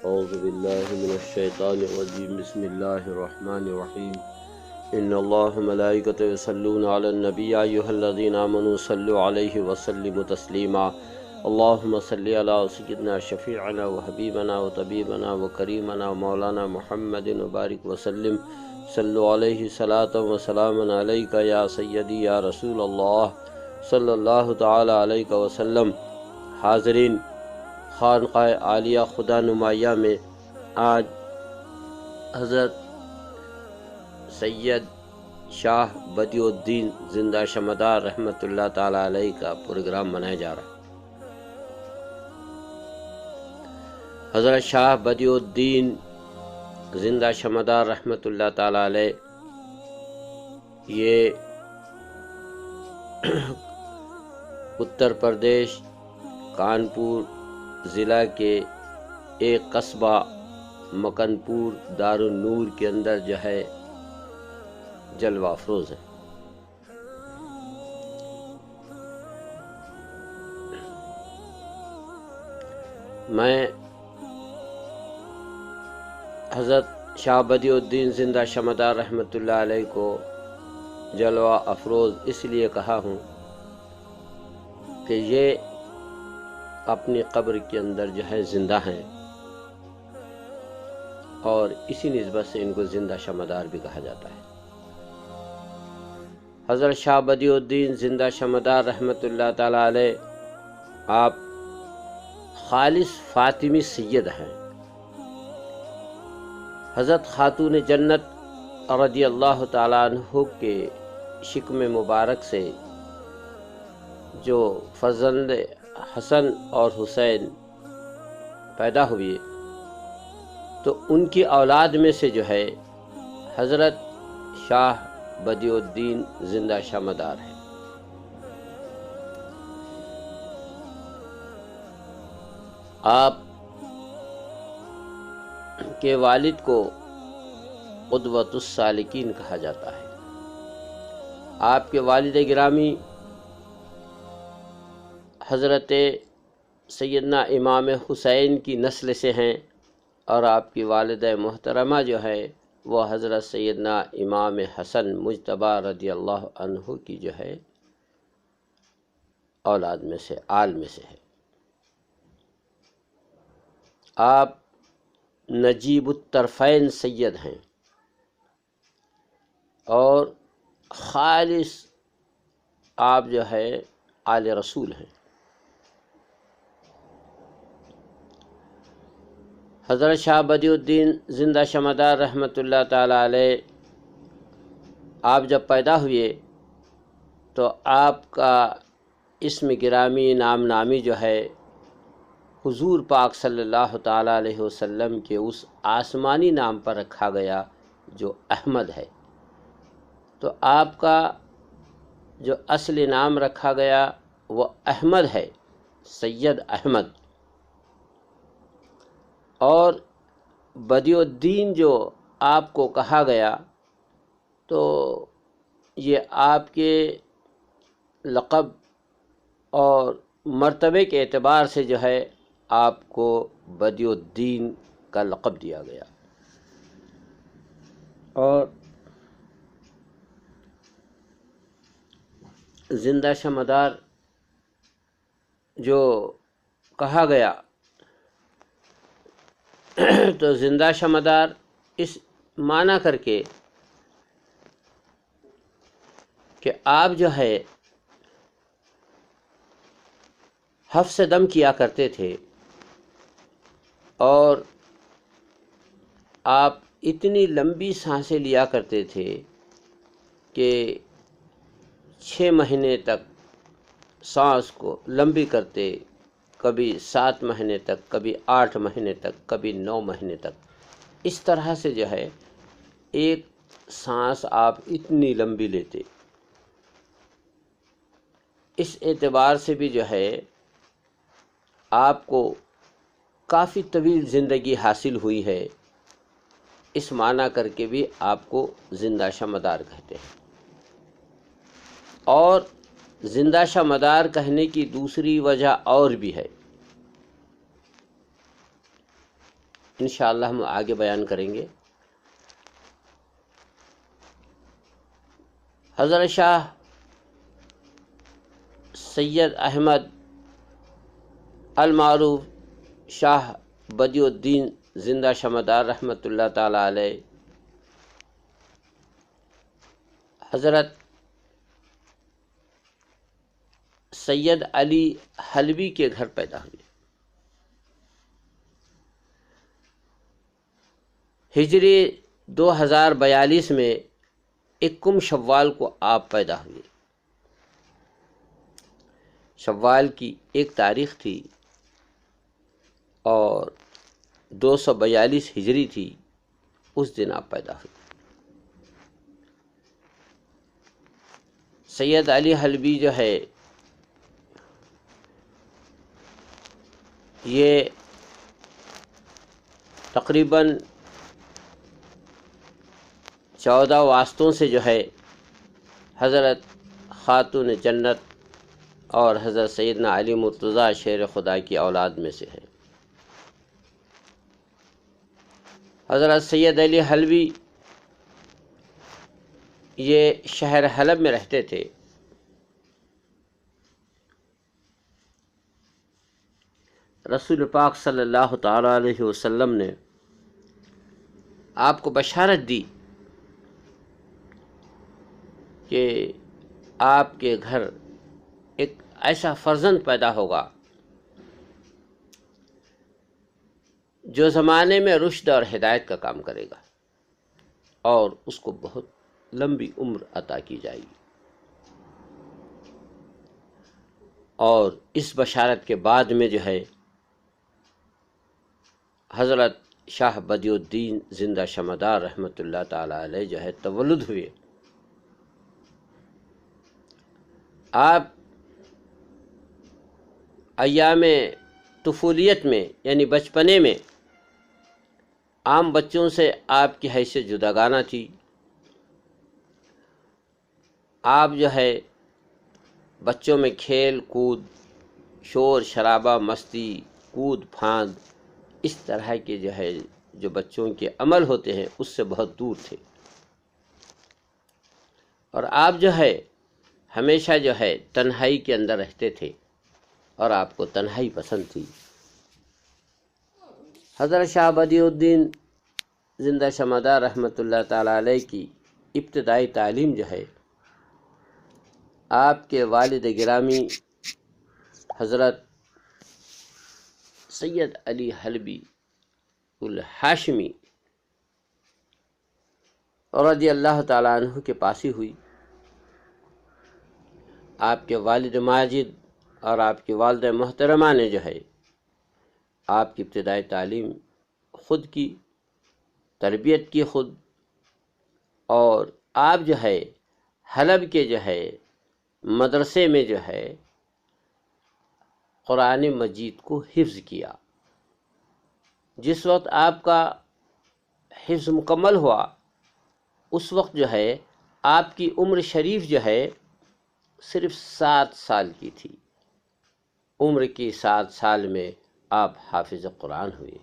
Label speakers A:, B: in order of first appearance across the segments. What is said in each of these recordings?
A: اعوذ باللہ من الشیطان الرجیم بسم اللہ الرحمن الرحیم ان اللہ ملائکۃ یصلون علی النبی یا ایھا الذین آمنوا صلوا علیہ وسلموا تسلیما اللہم صلی علی سیدنا شفیعنا وحبیبنا وطبیبنا وکریمنا ومولانا محمد وبارک وسلم صلوا علیہ صلاۃ وسلاما علیک یا سیدی یا رسول اللہ صلی اللہ تعالی علیہ وسلم۔ حاضرین، خانقاہ عالیہ خدا نمایہ میں آج حضرت سید شاہ بدیع الدین زندہ شمدار رحمۃ اللہ تعالی علیہ کا پروگرام منایا جا رہا ہے۔ حضرت شاہ بدیع الدین زندہ شمدار رحمۃ اللہ تعالی علیہ یہ اتر پردیش کانپور ضلع کے ایک قصبہ مکن پور دارالنور کے اندر جو ہے جلوہ افروز ہے۔ میں حضرت شاہ بدیع الدین زندہ شمدار رحمۃ اللہ علیہ کو جلوہ افروز اس لیے کہا ہوں کہ یہ اپنی قبر کے اندر جو ہے زندہ ہیں، اور اسی نسبت سے ان کو زندہ شمدار بھی کہا جاتا ہے۔ حضرت شاہ بدیع الدین زندہ شمدار رحمۃ اللہ تعالی علیہ آپ خالص فاطمی سید ہیں۔ حضرت خاتون جنت رضی اللہ تعالی عنہ کے شکم مبارک سے جو فرزند حسن اور حسین پیدا ہوئے تو ان کی اولاد میں سے جو ہے حضرت شاہ بدیع الدین زندہ شمدار ہے۔ آپ کے والد کو قدوۃ السالکین کہا جاتا ہے۔ آپ کے والد گرامی حضرت سیدنا امام حسین کی نسل سے ہیں، اور آپ کی والدہ محترمہ جو ہے وہ حضرت سیدنا امام حسن مجتبیٰ رضی اللہ عنہ کی جو ہے اولاد میں سے، آل میں سے ہے۔ آپ نجیب الطرفین سید ہیں اور خالص آپ جو ہے آل رسول ہیں۔ حضرت شاہ بدیع الدین زندہ شمدار رحمۃ اللہ تعالی علیہ آپ جب پیدا ہوئے تو آپ کا اسم گرامی نام نامی جو ہے حضور پاک صلی اللہ تعالی علیہ وسلم کے اس آسمانی نام پر رکھا گیا جو احمد ہے۔ تو آپ کا جو اصل نام رکھا گیا وہ احمد ہے، سید احمد، اور بدیع الدین جو آپ کو کہا گیا تو یہ آپ کے لقب اور مرتبے کے اعتبار سے جو ہے آپ کو بدیع الدین کا لقب دیا گیا۔ اور زندہ شمدار جو کہا گیا تو زندہ شمدار اس معنی کر کے کہ آپ جو ہے حفظ دم کیا کرتے تھے، اور آپ اتنی لمبی سانسیں لیا کرتے تھے کہ 6 مہینے تک سانس کو لمبی کرتے، کبھی 7 مہینے تک، کبھی 8 مہینے تک، کبھی 9 مہینے تک، اس طرح سے جو ہے ایک سانس آپ اتنی لمبی لیتے۔ اس اعتبار سے بھی جو ہے آپ کو کافی طویل زندگی حاصل ہوئی ہے، اس معنی کر کے بھی آپ کو زندہ شمدار کہتے ہیں۔ اور زندہ شمدار کہنے کی دوسری وجہ اور بھی ہے۔ انشاءاللہ ہم آگے بیان کریں گے۔ حضرت شاہ سید احمد المعروف شاہ بدیع الدین زندہ شمعدار رحمۃ اللہ تعالی علیہ حضرت سید علی حلوی کے گھر پیدا ہوئے۔ ہجری 2042 میں 21 شوال کو آپ پیدا ہوئے۔ شوال کی ایک تاریخ تھی اور 242 ہجری تھی، اس دن آپ پیدا ہوئے۔ سید علی حلوی جو ہے یہ تقریباً 14 واسطوں سے جو ہے حضرت خاتون جنت اور حضرت سیدنا علی مرتضیٰ شیر خدا کی اولاد میں سے ہے۔ حضرت سید علی حلوی یہ شہر حلب میں رہتے تھے۔ رسول پاک صلی اللہ تعالی علیہ وسلم نے آپ کو بشارت دی کہ آپ کے گھر ایک ایسا فرزند پیدا ہوگا جو زمانے میں رشد اور ہدایت کا کام کرے گا اور اس کو بہت لمبی عمر عطا کی جائے گی۔ اور اس بشارت کے بعد میں جو ہے حضرت شاہ بدیع الدین زندہ شمعدار رحمۃ اللہ تعالی علیہ جو ہے تولد ہوئے۔ آپ ایام طفولیت میں یعنی بچپنے میں عام بچوں سے آپ کی حیثیت جداگانہ تھی۔ آپ جو ہے بچوں میں کھیل کود، شور شرابہ، مستی، کود پھاند، اس طرح کے جو ہے جو بچوں کے عمل ہوتے ہیں اس سے بہت دور تھے، اور آپ جو ہے ہمیشہ جو ہے تنہائی کے اندر رہتے تھے اور آپ کو تنہائی پسند تھی۔ حضرت شاہ بدیع الدین زندہ شمعدار رحمۃ اللہ تعالی علیہ کی ابتدائی تعلیم جو ہے آپ کے والد گرامی حضرت سید علی حلوی الہاشمی رضی اللہ تعالیٰ عنہ کے پاس ہی ہوئی۔ آپ کے والد ماجد اور آپ کی والدہ محترمہ نے جو ہے آپ کی ابتدائی تعلیم خود کی، تربیت کی خود، اور آپ جو ہے حلب کے جو ہے مدرسے میں جو ہے قرآن مجید کو حفظ کیا۔ جس وقت آپ کا حفظ مکمل ہوا اس وقت جو ہے آپ کی عمر شریف جو ہے صرف 7 سال کی تھی۔ عمر کی 7 سال میں آپ حافظ قرآن ہوئے۔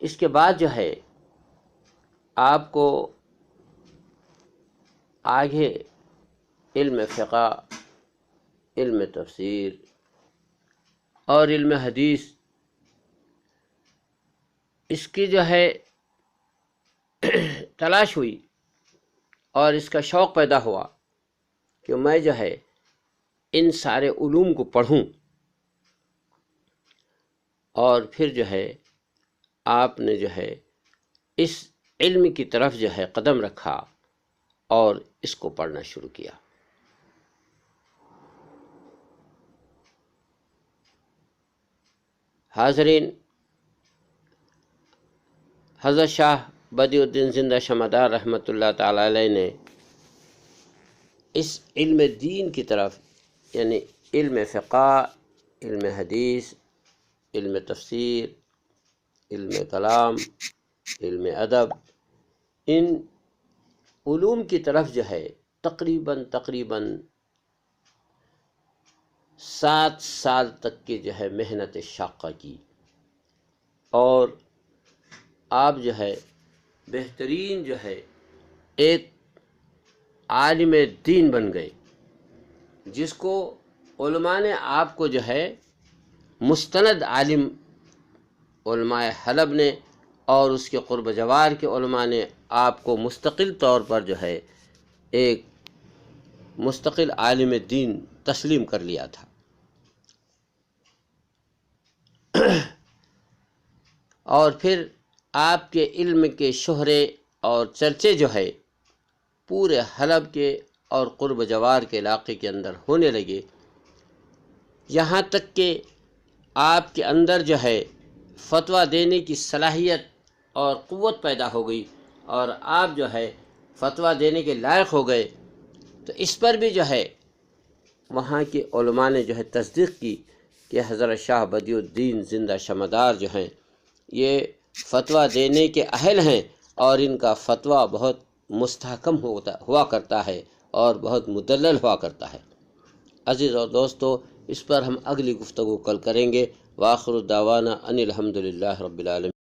A: اس کے بعد جو ہے آپ کو آگے علم فقہ، علم تفسیر اور علم حدیث اس کی جو ہے تلاش ہوئی اور اس کا شوق پیدا ہوا کہ میں جو ہے ان سارے علوم کو پڑھوں، اور پھر جو ہے آپ نے جو ہے اس علم کی طرف جو ہے قدم رکھا اور اس کو پڑھنا شروع کیا۔ حاضرین، حضرت شاہ بدیع الدین زندہ شمعدار رحمۃ اللہ تعالی علیہ نے اس علم دین کی طرف یعنی علم فقہ، علم حدیث، علم تفسیر، علم کلام، علم ادب، ان علوم کی طرف جو ہے تقریباً 7 سال تک کی جو ہے محنت شاقہ کی، اور آپ جو ہے بہترین جو ہے ایک عالم دین بن گئے، جس کو علماء نے آپ کو جو ہے مستند عالم علماء حلب نے اور اس کے قرب جوار کے علماء نے آپ کو مستقل طور پر جو ہے ایک مستقل عالم دین تسلیم کر لیا تھا۔ اور پھر آپ کے علم کے شہرے اور چرچے جو ہے پورے حلب کے اور قرب جوار کے علاقے کے اندر ہونے لگے، یہاں تک کہ آپ کے اندر جو ہے فتویٰ دینے کی صلاحیت اور قوت پیدا ہو گئی، اور آپ جو ہے فتویٰ دینے کے لائق ہو گئے۔ تو اس پر بھی جو ہے وہاں کے علماء نے جو ہے تصدیق کی کہ حضرت شاہ بدیع الدین زندہ شمعدار جو ہیں یہ فتویٰ دینے کے اہل ہیں، اور ان کا فتویٰ بہت مستحکم ہوا کرتا ہے اور بہت مدلل ہوا کرتا ہے۔ عزیز اور دوستو، اس پر ہم اگلی گفتگو کل کریں گے۔ وآخر دعوانا ان الحمدللہ رب العالمین۔